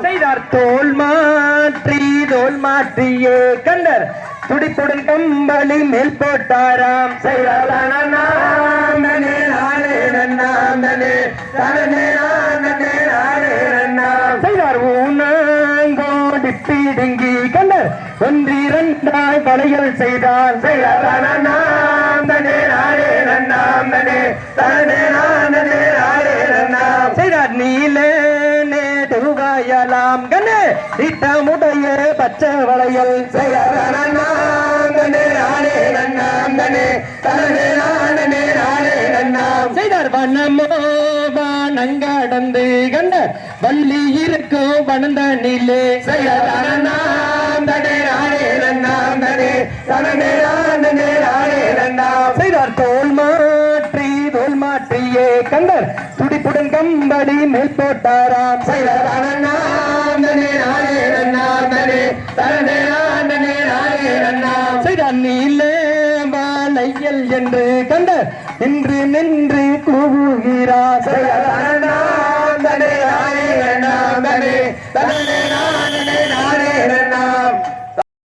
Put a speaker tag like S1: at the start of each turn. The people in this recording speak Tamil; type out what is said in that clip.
S1: செய்தார் தோல் மாற்றியே கண்டர் துடிப்புடன் கம்பளி மேல் போட்டாராம். செய்தார் ஊனங்கோடி பீடுங்கி கண்டர் ஒன்றிரண்டாய் வளையல் செய்தார். செய்தார் நீல நேடுவாயலாம் கண்ணே இட்டமுடைய பச்சை வளையல். செய்தார் வனமோவானங்கடந்து கண்ட வள்ளி இருக்கும் வனந்த நீலே. செய்தார் தோல் மாற்றியே கண்டர் துடிப்புடன் கம்படி மேல் போட்டாராம். செய்தார் நீல வாழையல் என்று கண்டர் நின்று நின்று கூவுகிறார்.